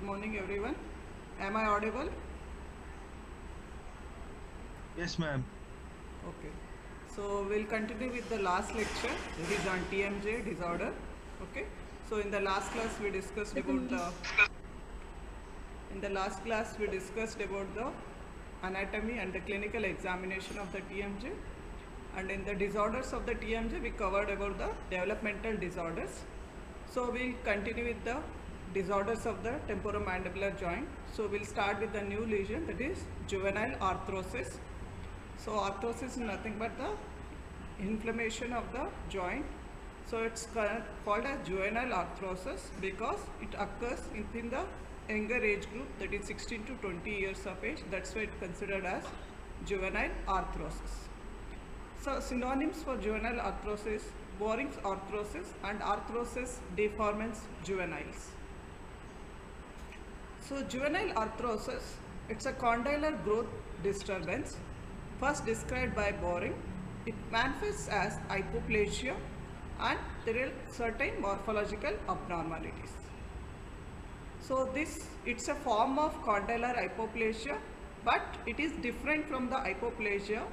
morning everyone. Am I audible? Yes, ma'am. Okay. So we'll continue with the last lecture. It is on TMJ disorder. Okay. So in the last class we discussed about the anatomy and the clinical examination of the TMJ. And in the disorders of the TMJ we covered about the developmental disorders. So we'll continue with the disorders of the temporomandibular joint. So we'll start with the new lesion, that is juvenile arthrosis. So arthrosis is nothing but the inflammation of the joint. So it's called as juvenile arthrosis because it occurs within the younger age group, that is 16 to 20 years of age. That's why it's considered as juvenile arthrosis. So synonyms for juvenile arthrosis: Boring's arthrosis and arthrosis deformans juveniles. So juvenile arthrosis, it's a condylar growth disturbance first described by Boring. It manifests as hypoplasia and there are certain morphological abnormalities. So it's a form of condylar hypoplasia, but it is different from the hypoplasia.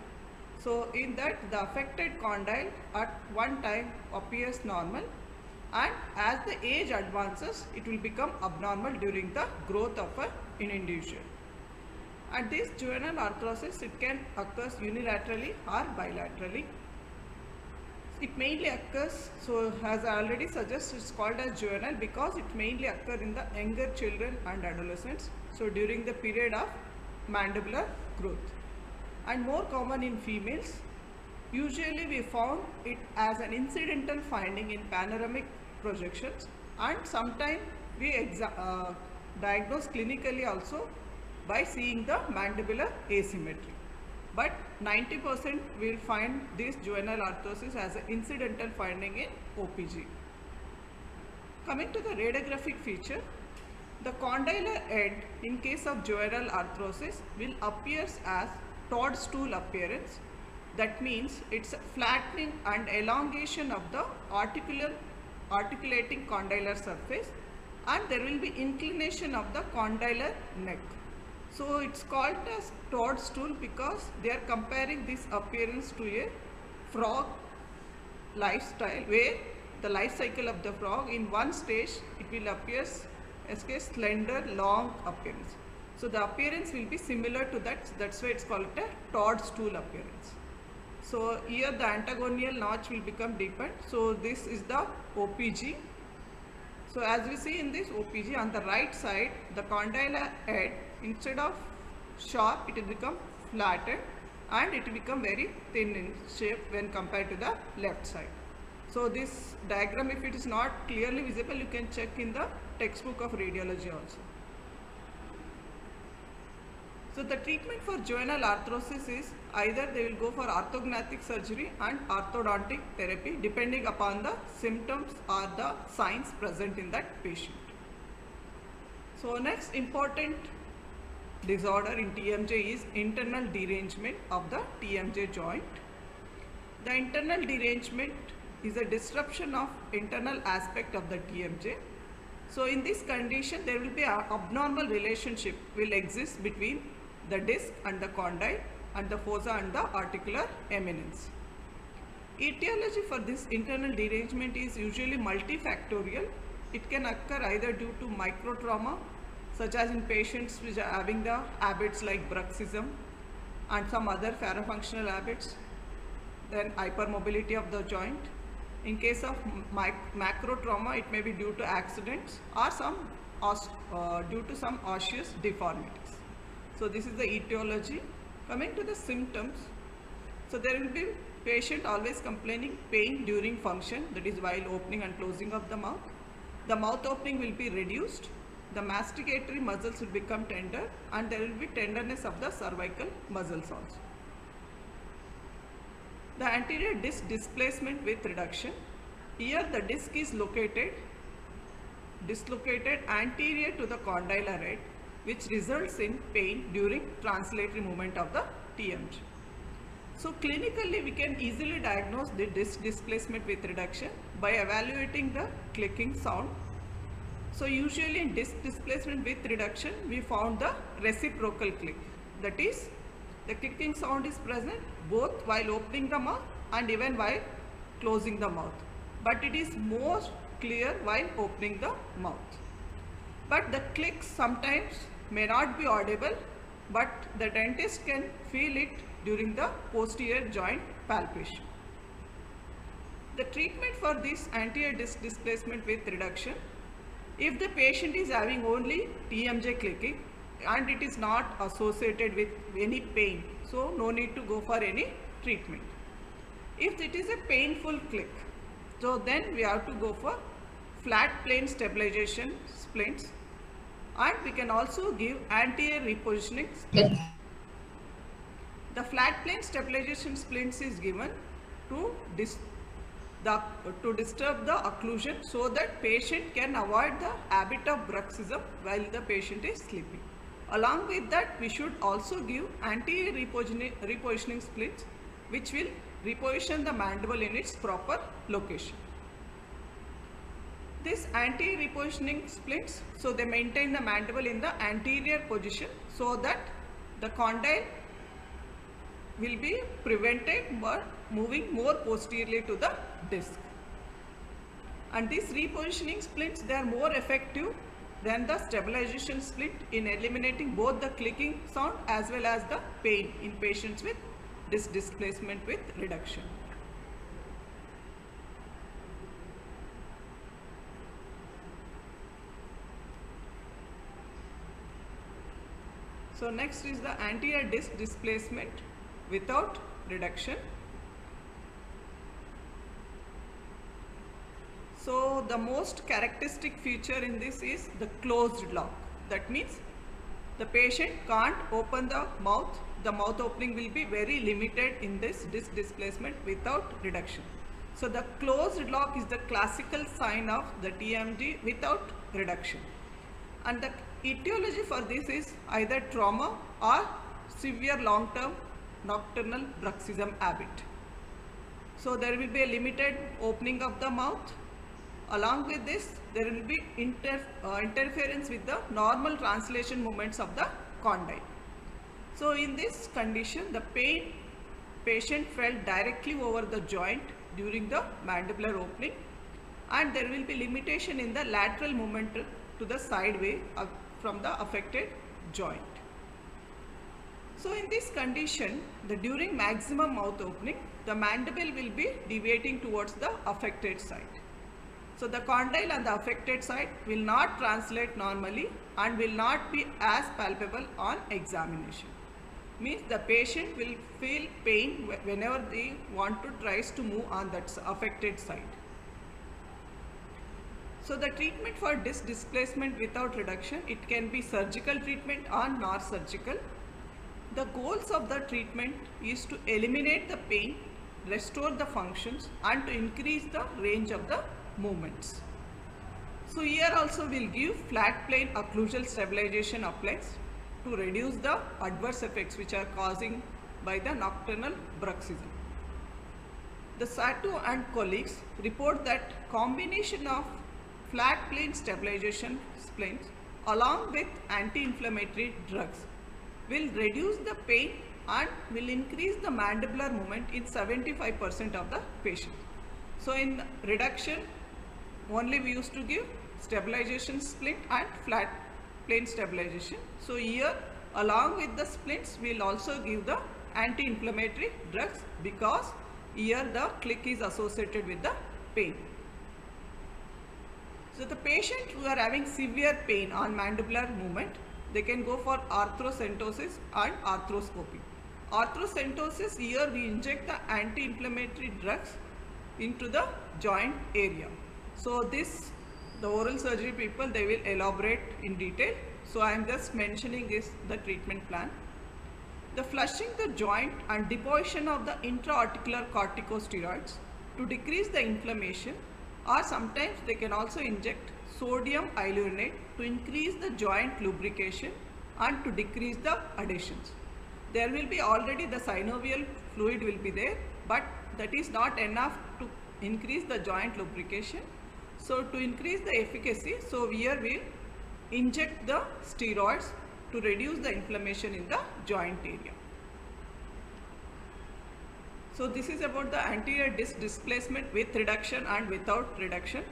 So in that the affected condyle at one time appears normal, and as the age advances it will become abnormal during the growth of an individual. And this juvenile arthrosis, it can occur unilaterally or bilaterally. It mainly occurs, so as I already suggested, it's called as juvenile because it mainly occurs in the younger children and adolescents, so during the period of mandibular growth, and more common in females. Usually we found it as an incidental finding in panoramic projections, and sometimes we diagnose clinically also by seeing the mandibular asymmetry. But 90% will find this juvenile arthrosis as an incidental finding in OPG. Coming to the radiographic feature, the condylar head in case of juvenile arthrosis will appear as toadstool appearance. That means it's a flattening and elongation of the articulating condylar surface, and there will be inclination of the condylar neck. So it's called as toadstool because they are comparing this appearance to a frog lifestyle, where the life cycle of the frog, in one stage it will appear as a slender long appearance. So the appearance will be similar to that. That's why it's called a toadstool appearance. So here the antagonial notch will become deepened. So this is the OPG. So as we see in this OPG, on the right side the condylar head, instead of sharp, it will become flattened and it will become very thin in shape when compared to the left side. So this diagram, if it is not clearly visible, you can check in the textbook of radiology also. So the treatment for juvenile arthrosis is either they will go for orthognathic surgery and orthodontic therapy depending upon the symptoms or the signs present in that patient. So next important disorder in TMJ is internal derangement of the TMJ joint. The internal derangement is a disruption of internal aspect of the TMJ. So in this condition there will be an abnormal relationship will exist between the disc and the condyle and the fossa and the articular eminence. Etiology for this internal derangement is usually multifactorial. It can occur either due to microtrauma, such as in patients which are having the habits like bruxism and some other parafunctional habits, then hypermobility of the joint. In case of macro trauma, it may be due to accidents or due to some osseous deformities. So this is the etiology. Coming to the symptoms, so there will be patient always complaining pain during function, that is while opening and closing of the mouth. The mouth opening will be reduced, the masticatory muscles will become tender, and there will be tenderness of the cervical muscles also. The anterior disc displacement with reduction. Here the disc is dislocated anterior to the condylar head, which results in pain during translatory movement of the TMJ. So clinically we can easily diagnose the disc displacement with reduction by evaluating the clicking sound. So usually in disc displacement with reduction, we found the reciprocal click. That is, the clicking sound is present both while opening the mouth and even while closing the mouth. But it is more clear while opening the mouth. But the clicks sometimes may not be audible, but the dentist can feel it during the posterior joint palpation. The treatment for this anterior disc displacement with reduction, if the patient is having only TMJ clicking and it is not associated with any pain, so no need to go for any treatment. If it is a painful click, so then we have to go for flat plane stabilization splints, and we can also give anterior repositioning splints. The flat plane stabilization splints is given to disturb the occlusion so that patient can avoid the habit of bruxism while the patient is sleeping. Along with that, we should also give anterior repositioning splints, which will reposition the mandible in its proper location. This anterior repositioning splints, so they maintain the mandible in the anterior position so that the condyle will be prevented by moving more posteriorly to the disc. And these repositioning splints, they are more effective than the stabilization splint in eliminating both the clicking sound as well as the pain in patients with disc displacement with reduction. So next is the anterior disc displacement without reduction. So the most characteristic feature in this is the closed lock. That means the patient can't open the mouth opening will be very limited in this disc displacement without reduction. So the closed lock is the classical sign of the TMD without reduction. And the etiology for this is either trauma or severe long-term nocturnal bruxism habit. So there will be a limited opening of the mouth. Along with this, there will be interference with the normal translation movements of the condyle. So in this condition, the patient felt directly over the joint during the mandibular opening, and there will be limitation in the lateral movement to the sideway from the affected joint. So in this condition, during maximum mouth opening, the mandible will be deviating towards the affected side. So the condyle on the affected side will not translate normally and will not be as palpable on examination. Means the patient will feel pain whenever they want to tries to move on that affected side. So the treatment for disc displacement without reduction, it can be surgical treatment or non-surgical. The goals of the treatment is to eliminate the pain, restore the functions, and to increase the range of the movements. So here also we'll give flat plane occlusal stabilization applies to reduce the adverse effects which are causing by the nocturnal bruxism. The Sato and colleagues report that combination of flat plane stabilization splints along with anti-inflammatory drugs will reduce the pain and will increase the mandibular movement in 75% of the patients. So in reduction, only we used to give stabilization splint and flat plane stabilization. So here along with the splints, we will also give the anti-inflammatory drugs because here the click is associated with the pain. So the patient who are having severe pain on mandibular movement, they can go for arthrocentosis and arthroscopy. Arthrocentosis, here we inject the anti-inflammatory drugs into the joint area. So this, the oral surgery people, they will elaborate in detail. So I am just mentioning is the treatment plan. The flushing the joint and deposition of the intra-articular corticosteroids to decrease the inflammation, or sometimes they can also inject sodium iluronate to increase the joint lubrication and to decrease the adhesions. There will be already the synovial fluid will be there, but that is not enough to increase the joint lubrication. So to increase the efficacy, so here we will inject the steroids to reduce the inflammation in the joint area. So this is about the anterior disc displacement with reduction and without reduction.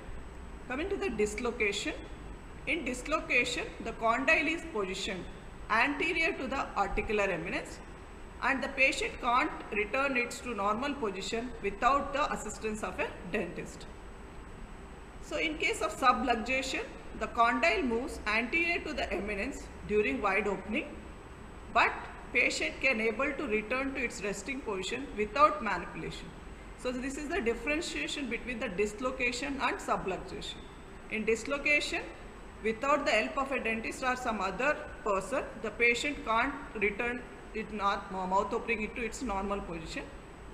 Coming to the dislocation. In dislocation, the condyle is positioned anterior to the articular eminence and the patient can't return it to normal position without the assistance of a dentist. So in case of subluxation, the condyle moves anterior to the eminence during wide opening, but patient can able to return to its resting position without manipulation. So this is the differentiation between the dislocation and subluxation. In dislocation, without the help of a dentist or some other person, the patient can't return its mouth opening into its normal position.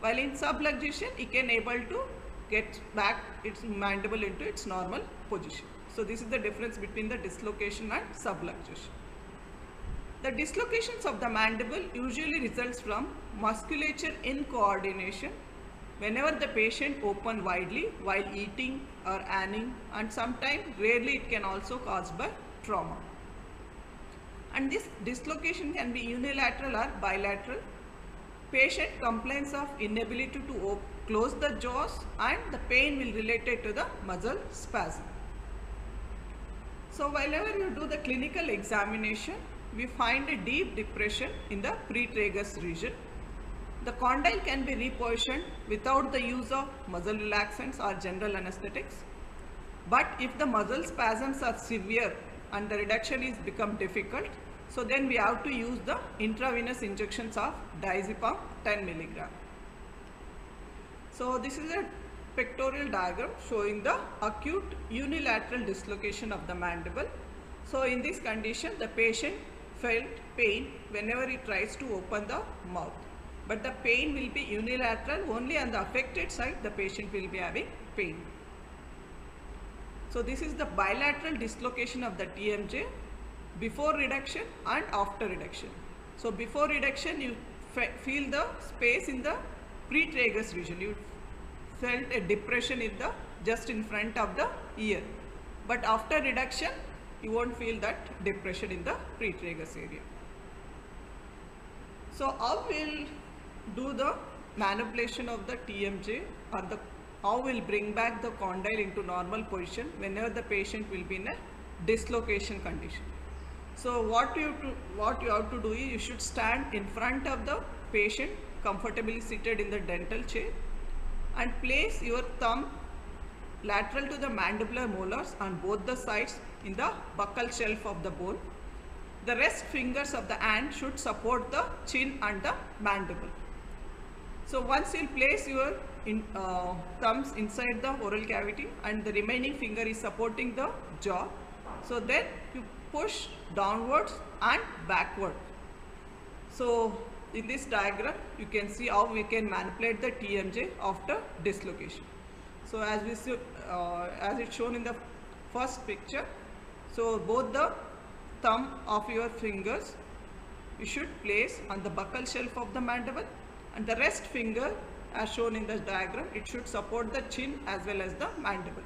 While in subluxation, he can able to get back its mandible into its normal position. So this is the difference between the dislocation and subluxation. The dislocations of the mandible usually results from musculature incoordination whenever the patient open widely while eating or anning, and sometimes rarely it can also caused by trauma. And this dislocation can be unilateral or bilateral. Patient complains of inability to close the jaws and the pain will related to the muscle spasm. So whenever you do the clinical examination, we find a deep depression in the pretragus region. The condyle can be repositioned without the use of muscle relaxants or general anesthetics. But if the muscle spasms are severe and the reduction is become difficult, so then we have to use the intravenous injections of diazepam 10 mg. So this is a pictorial diagram showing the acute unilateral dislocation of the mandible. So in this condition, the patient felt pain whenever he tries to open the mouth. But the pain will be unilateral, only on the affected side the patient will be having pain. So this is the bilateral dislocation of the TMJ before reduction and after reduction. So before reduction you feel the space in the pretragus region. You felt a depression in the just in front of the ear. But after reduction you won't feel that depression in the pretragus area. So how we'll do the manipulation of the TMJ, or how we'll bring back the condyle into normal position whenever the patient will be in a dislocation condition. So what you have to do is you should stand in front of the patient comfortably seated in the dental chair and place your thumb lateral to the mandibular molars on both the sides in the buccal shelf of the bone. The rest fingers of the hand should support the chin and the mandible. So once you place your thumbs inside the oral cavity and the remaining finger is supporting the jaw, so then you push downwards and backward. So in this diagram you can see how we can manipulate the TMJ after dislocation. So as we see, as it's shown in the first picture, so both the thumb of your fingers you should place on the buccal shelf of the mandible, and the rest finger as shown in the diagram, it should support the chin as well as the mandible.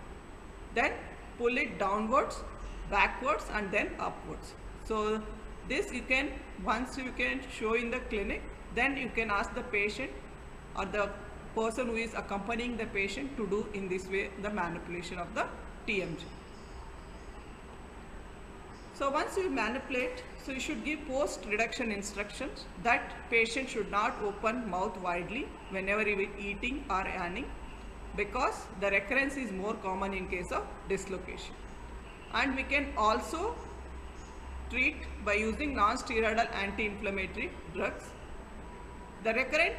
Then pull it downwards, backwards and then upwards. So this you can, once you can show in the clinic, then you can ask the patient or the person who is accompanying the patient to do in this way the manipulation of the TMJ. So once you manipulate, so you should give post reduction instructions that patient should not open mouth widely whenever he is eating or anning, because the recurrence is more common in case of dislocation. And we can also treat by using non-steroidal anti-inflammatory drugs. The recurrent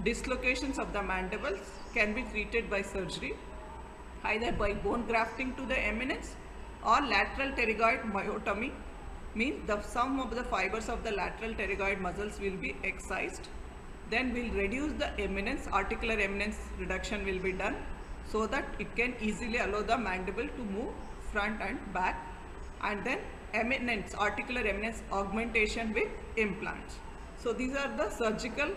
dislocations of the mandibles can be treated by surgery, either by bone grafting to the eminence or lateral pterygoid myotomy, means the sum of the fibers of the lateral pterygoid muscles will be excised. Then we'll reduce the eminence, articular eminence reduction will be done, so that it can easily allow the mandible to move front and back, and then eminence, articular eminence augmentation with implants. So these are the surgical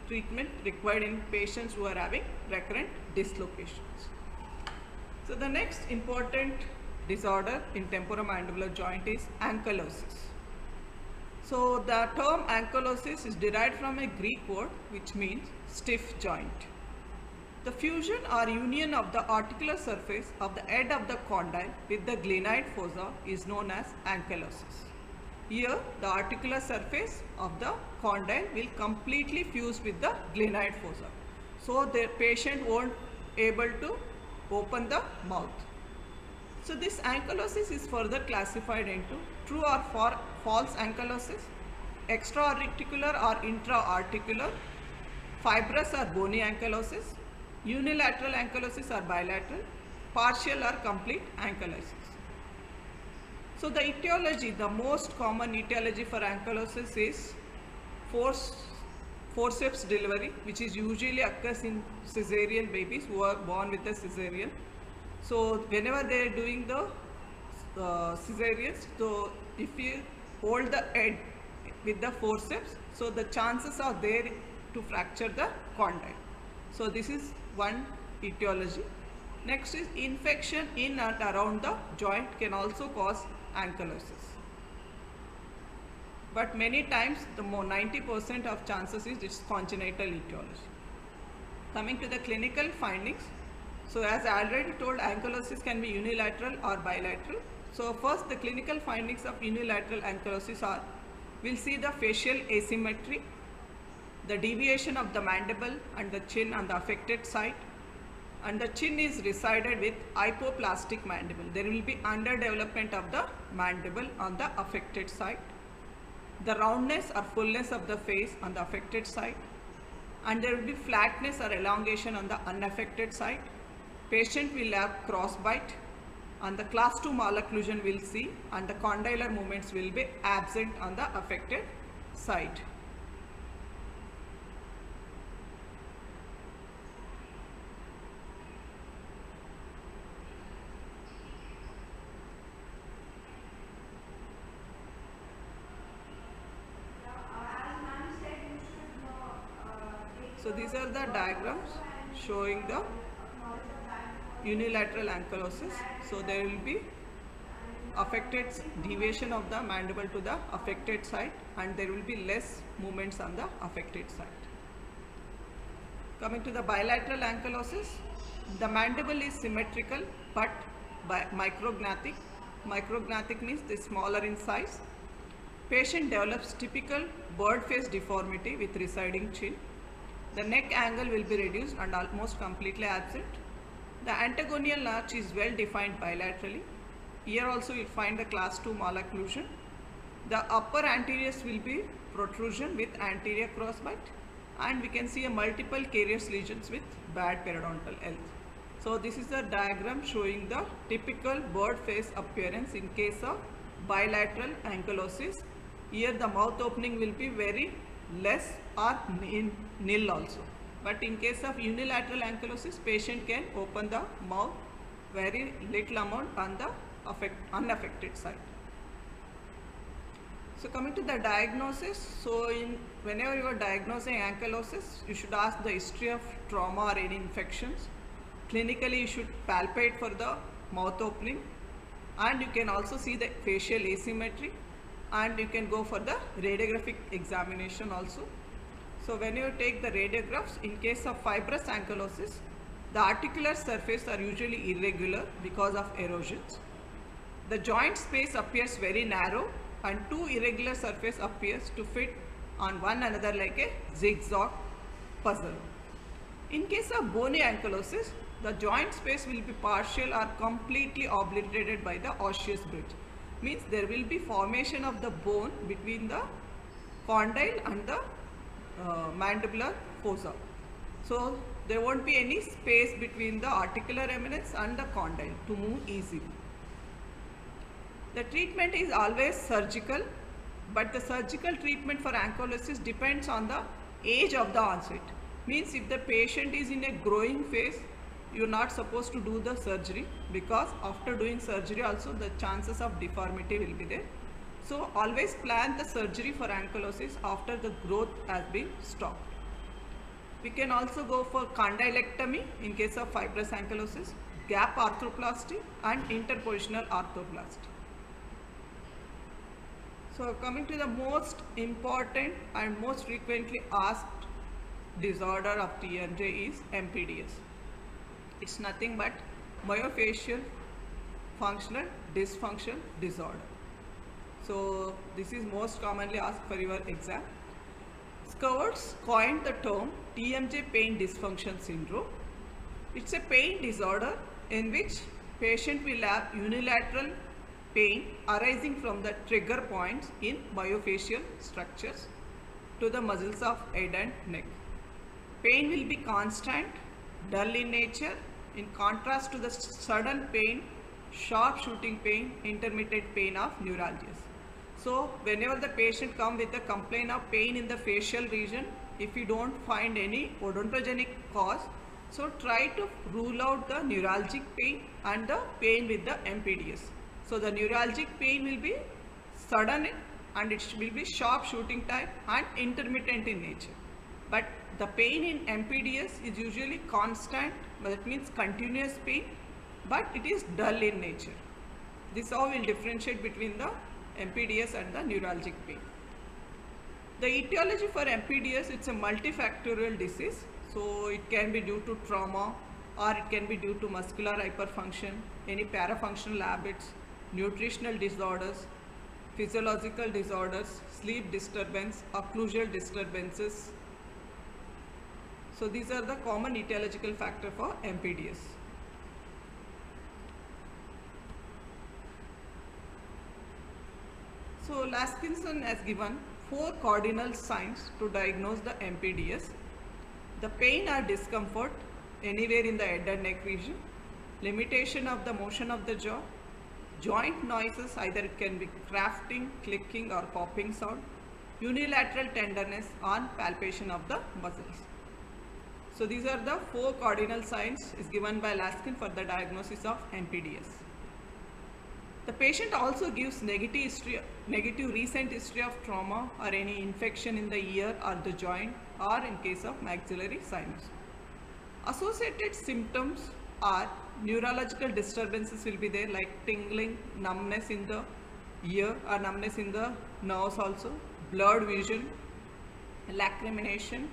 treatment required in patients who are having recurrent dislocations. So the next important disorder in temporomandibular joint is ankylosis. So the term ankylosis is derived from a Greek word which means stiff joint. The fusion or union of the articular surface of the head of the condyle with the glenoid fossa is known as ankylosis. Here the articular surface of the condyle will completely fuse with the glenoid fossa. So the patient won't able to open the mouth. So this ankylosis is further classified into true or false ankylosis, extra-articular or intra-articular, fibrous or bony ankylosis, unilateral ankylosis or bilateral, partial or complete ankylosis. So the etiology, the most common etiology for ankylosis is forceps delivery, which is usually occurs in cesarean babies who are born with a cesarean. So whenever they are doing the cesareans, so if you hold the head with the forceps, so the chances are there to fracture the condyle. So this is one etiology. Next is infection in and around the joint can also cause ankylosis. But many times the more 90% of chances is it's congenital etiology. Coming to the clinical findings. So as I already told, ankylosis can be unilateral or bilateral. So first the clinical findings of unilateral ankylosis are, we'll see the facial asymmetry, the deviation of the mandible and the chin on the affected side, and the chin is resided with hypoplastic mandible. There will be underdevelopment of the mandible on the affected side, the roundness or fullness of the face on the affected side, and there will be flatness or elongation on the unaffected side. Patient will have crossbite, and the class 2 malocclusion will see, and the condylar movements will be absent on the affected side. So these are the diagrams showing the unilateral ankylosis. So there will be affected deviation of the mandible to the affected side, and there will be less movements on the affected side. Coming to the bilateral ankylosis, the mandible is symmetrical but micrognathic. Micrognathic means they smaller in size. Patient develops typical bird face deformity with residing chin. The neck angle will be reduced and almost completely absent. The antagonial arch is well defined bilaterally. Here also you find the class 2 malocclusion. The upper anteriors will be protrusion with anterior crossbite, and we can see a multiple carious lesions with bad periodontal health. So this is the diagram showing the typical bird face appearance in case of bilateral ankylosis. Here the mouth opening will be very less or nil also. But in case of unilateral ankylosis, patient can open the mouth very little amount on the unaffected side. So coming to the diagnosis, so whenever you are diagnosing ankylosis, you should ask the history of trauma or any infections. Clinically, you should palpate for the mouth opening, and you can also see the facial asymmetry, and you can go for the radiographic examination also. So when you take the radiographs, in case of fibrous ankylosis, the articular surface are usually irregular because of erosions. The joint space appears very narrow, and two irregular surface appears to fit on one another like a zigzag puzzle. In case of bony ankylosis, the joint space will be partial or completely obliterated by the osseous bridge. Means there will be formation of the bone between the condyle and the mandibular fossa. So there won't be any space between the articular eminence and the condyle to move easily. The treatment is always surgical, but the surgical treatment for ankylosis depends on the age of the onset. Means if the patient is in a growing phase, you are not supposed to do the surgery, because after doing surgery also the chances of deformity will be there. So always plan the surgery for ankylosis after the growth has been stopped. We can also go for condylectomy in case of fibrous ankylosis. gap arthroplasty and interpositional arthroplasty. So coming to the most important and most frequently asked disorder of TMJ is MPDS. It's nothing but myofascial functional dysfunction disorder. So this is most commonly asked for your exam. Scovers coined the term TMJ pain dysfunction syndrome. It's a pain disorder in which patient will have unilateral pain arising from the trigger points in myofascial structures to the muscles of head and neck. Pain will be constant, dull in nature, in contrast to the sudden pain, sharp shooting pain, intermittent pain of neuralgias. So whenever the patient comes with a complaint of pain in the facial region, if you don't find any odontogenic cause, so try to rule out the neuralgic pain and the pain with the MPDS. So the neuralgic pain will be sudden and it will be sharp shooting type and intermittent in nature. But the pain in MPDS is usually constant, that means continuous pain, but it is dull in nature. This all will differentiate between the MPDS and the neuralgic pain. The etiology for MPDS, it's a multifactorial disease. So it can be due to trauma or it can be due to muscular hyperfunction, any parafunctional habits, nutritional disorders, physiological disorders, sleep disturbance, occlusal disturbances. So these are the common etiological factors for MPDS. So Laskinson has given 4 cardinal signs to diagnose the MPDS. The pain or discomfort anywhere in the head and neck region, limitation of the motion of the jaw, joint noises, either it can be crafting, clicking or popping sound, unilateral tenderness on palpation of the muscles. So these are the 4 cardinal signs is given by Laskin for the diagnosis of MPDS. The patient also gives negative recent history of trauma or any infection in the ear or the joint or in case of maxillary sinus. Associated symptoms are neurological disturbances will be there like tingling, numbness in the ear or numbness in the nerves also, blurred vision, lacrimination,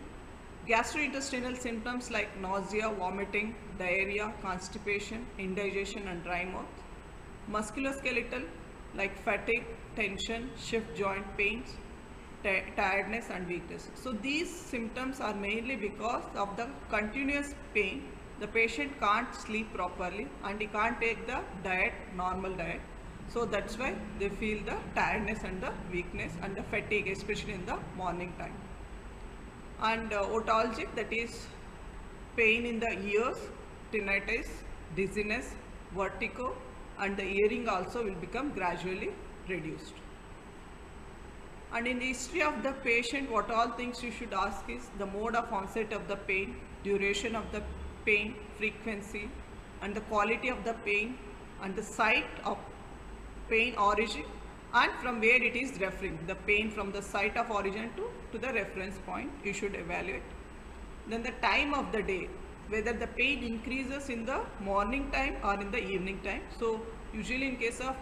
gastrointestinal symptoms like nausea, vomiting, diarrhea, constipation, indigestion and dry mouth, musculoskeletal like fatigue, tension, shift joint pains, tiredness and weakness. So these symptoms are mainly because of the continuous pain. The patient can't sleep properly and he can't take the diet, normal diet. So that's why they feel the tiredness and the weakness and the fatigue, especially in the morning time. And otologic, that is pain in the ears, tinnitus, dizziness, vertigo, and the hearing also will become gradually reduced. And in the history of the patient, what all things you should ask is the mode of onset of the pain, duration of the pain, frequency, and the quality of the pain, and the site of pain origin, and from where it is referring, the pain from the site of origin to the reference point you should evaluate. Then the time of the day, whether the pain increases in the morning time or in the evening time. So usually in case of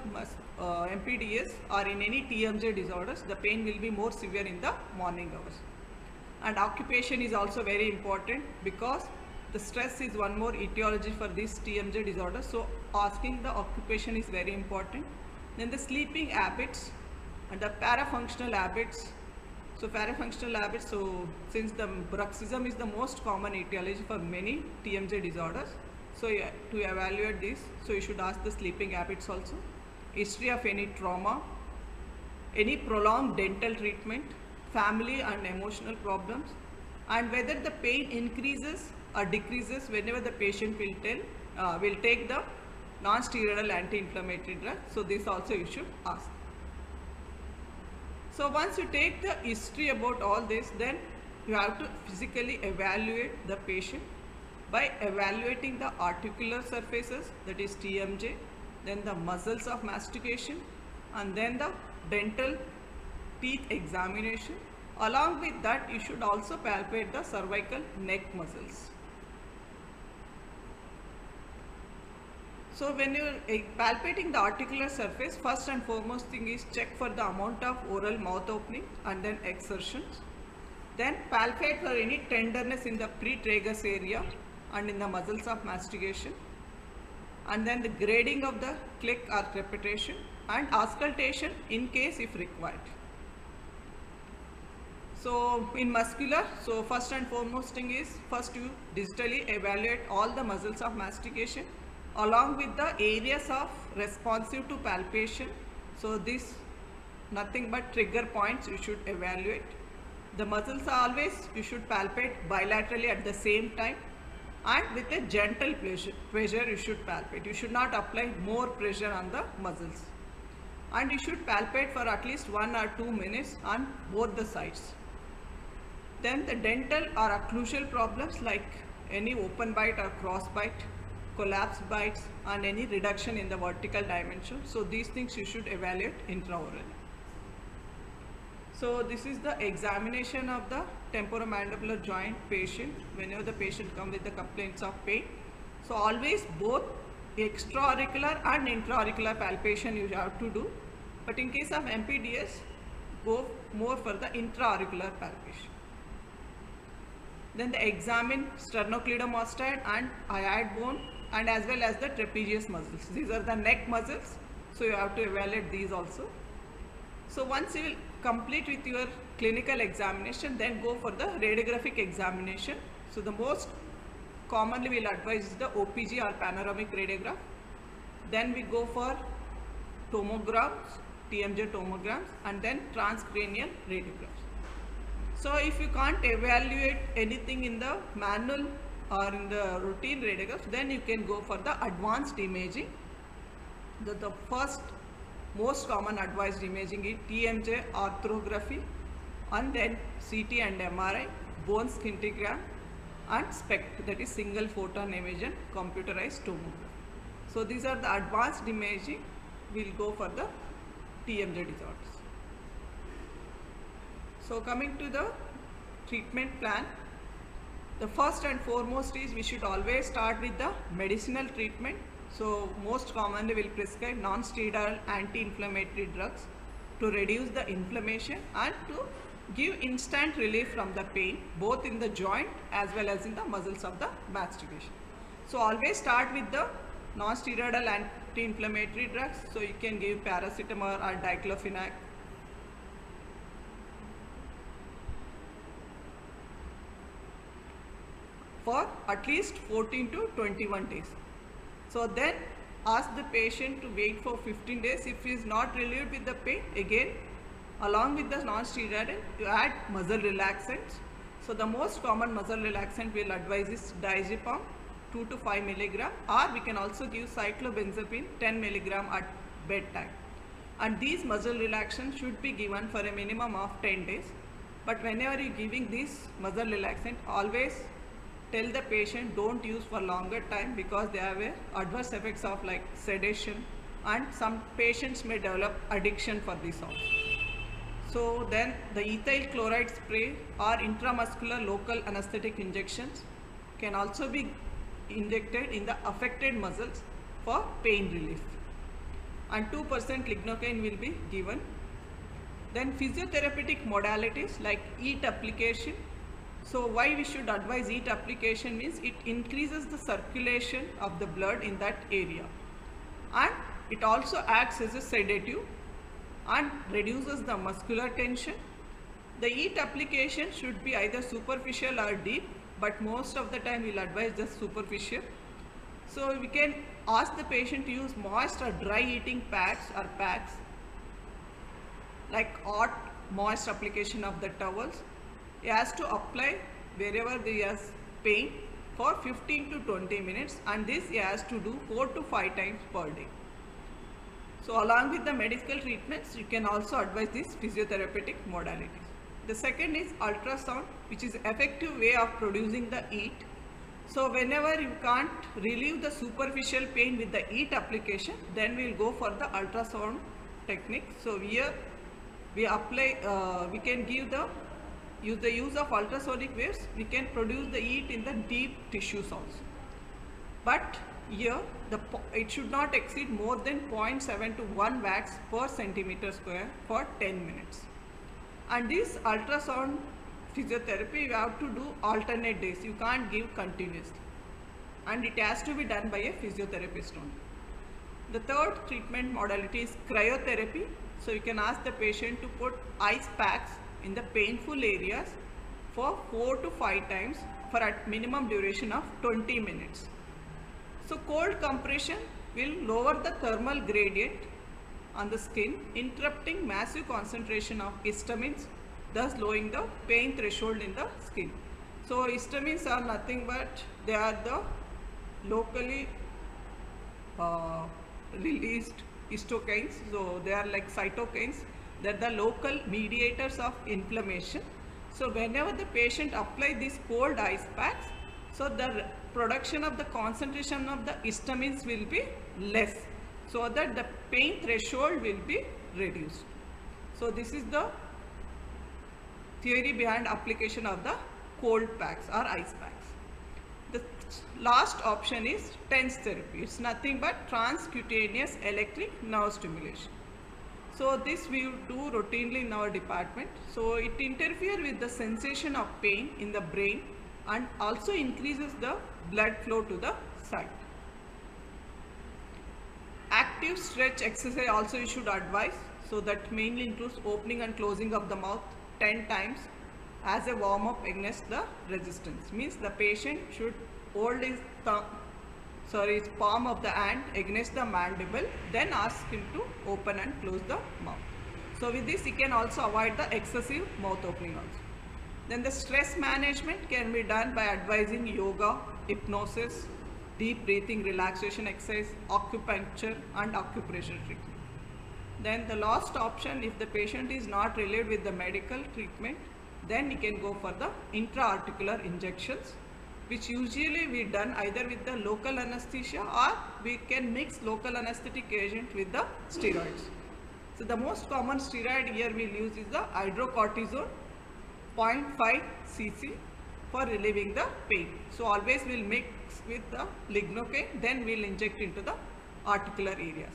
MPDS or in any TMJ disorders, the pain will be more severe in the morning hours. And occupation is also very important because the stress is one more etiology for this TMJ disorder. So asking the occupation is very important. Then the sleeping habits and the parafunctional habits. So parafunctional habits, so since the bruxism is the most common etiology for many TMJ disorders, so to evaluate this, so you should ask the sleeping habits also, history of any trauma, any prolonged dental treatment, family and emotional problems, and whether the pain increases or decreases whenever the patient will take the non-steroidal anti-inflammatory drug. So this also you should ask. So once you take the history about all this, then you have to physically evaluate the patient by evaluating the articular surfaces, that is TMJ, then the muscles of mastication, and then the dental teeth examination. Along with that, you should also palpate the cervical neck muscles. So when you are palpating the articular surface, first and foremost thing is check for the amount of oral mouth opening and then exertions. Then palpate for any tenderness in the pretragus area and in the muscles of mastication. And then the grading of the click or crepitation and auscultation in case if required. So in muscular, so first and foremost thing is first you digitally evaluate all the muscles of mastication along with the areas of responsive to palpation. So this nothing but trigger points you should evaluate. The muscles are always you should palpate bilaterally at the same time and with a gentle pressure you should palpate. You should not apply more pressure on the muscles. And you should palpate for at least 1 or 2 minutes on both the sides. Then the dental or occlusal problems like any open bite or cross bite, collapse bites and any reduction in the vertical dimension. So these things you should evaluate intraorally. So this is the examination of the temporomandibular joint patient whenever the patient comes with the complaints of pain. So always both extraauricular and intraauricular palpation you have to do. But in case of MPDS, go more for the intraauricular palpation. Then they examine sternocleidomastoid and hyoid bone and as well as the trapezius muscles. These are the neck muscles, so you have to evaluate these also. So once you will complete with your clinical examination, then go for the radiographic examination. So the most commonly we will advise is the OPG or panoramic radiograph. Then we go for tomograms, TMJ tomograms and then transcranial radiographs. So if you can't evaluate anything in the manual or in the routine radiographs, then you can go for the advanced imaging. The first most common advised imaging is TMJ orthography and then CT and MRI, bone scintigram and SPECT, that is single photon imaging computerized tomography. So these are the advanced imaging. We'll go for the TMJ disorders. So coming to the treatment plan, the first and foremost is we should always start with the medicinal treatment. So most commonly we will prescribe non-steroidal anti-inflammatory drugs to reduce the inflammation and to give instant relief from the pain both in the joint as well as in the muscles of the mastication. So always start with the non-steroidal anti-inflammatory drugs. So you can give paracetamol or diclofenac. For at least 14 to 21 days. So then ask the patient to wait for 15 days. If he is not relieved with the pain, again along with the non-steroidal you add muscle relaxants. So the most common muscle relaxant we will advise is diazepam 2 to 5 milligram, or we can also give cyclobenzapine 10 milligram at bedtime. And these muscle relaxants should be given for a minimum of 10 days. But whenever you are giving this muscle relaxant, always tell the patient don't use for longer time because they have adverse effects of like sedation and some patients may develop addiction for this also. So then the ethyl chloride spray or intramuscular local anesthetic injections can also be injected in the affected muscles for pain relief. And 2% lignocaine will be given. Then physiotherapeutic modalities like EAT application. So why we should advise EAT application means it increases the circulation of the blood in that area and it also acts as a sedative and reduces the muscular tension. The EAT application should be either superficial or deep, but most of the time we will advise just superficial. So we can ask the patient to use moist or dry eating pads or packs, like hot moist application of the towels. He has to apply wherever there is pain for 15 to 20 minutes and this he has to do 4 to 5 times per day. So along with the medical treatments, you can also advise these physiotherapeutic modalities. The second is ultrasound, which is effective way of producing the EAT. So whenever you can't relieve the superficial pain with the EAT application, then we will go for the ultrasound technique. So here we apply, we can give the use of ultrasonic waves, we can produce the EAT in the deep tissues also. But Here it should not exceed more than 0.7 to 1 watts per centimeter square for 10 minutes. And this ultrasound physiotherapy you have to do alternate days. You can't give continuously. And it has to be done by a physiotherapist only. The third treatment modality is cryotherapy. So you can ask the patient to put ice packs in the painful areas for 4 to 5 times for a minimum duration of 20 minutes. So cold compression will lower the thermal gradient on the skin, interrupting massive concentration of histamines, thus lowering the pain threshold in the skin. So histamines are nothing but they are the locally released histokines. So they are like cytokines. They are the local mediators of inflammation. So whenever the patient apply these cold ice packs, so the production of the concentration of the histamines will be less, so that the pain threshold will be reduced. So this is the theory behind application of the cold packs or ice packs. The last option is TENS therapy. It's nothing but transcutaneous electric nerve stimulation. So this we do routinely in our department. So it interferes with the sensation of pain in the brain and also increases the blood flow to the site. Active stretch exercise also you should advise. So that mainly includes opening and closing of the mouth 10 times as a warm up against the resistance. Means the patient should hold his palm of the hand against the mandible, then ask him to open and close the mouth. So with this he can also avoid the excessive mouth opening also. Then the stress management can be done by advising yoga, hypnosis, deep breathing relaxation exercise, acupuncture and acupressure treatment. Then the last option, if the patient is not relieved with the medical treatment, then he can go for the intra-articular injections, which usually we done either with the local anesthesia or we can mix local anesthetic agent with the steroids. So the most common steroid here we'll use is the hydrocortisone 0.5 cc for relieving the pain. So always we'll mix with the lignocaine, then we'll inject into the articular areas.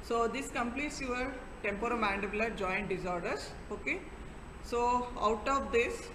So this completes your temporomandibular joint disorders. Okay. So out of this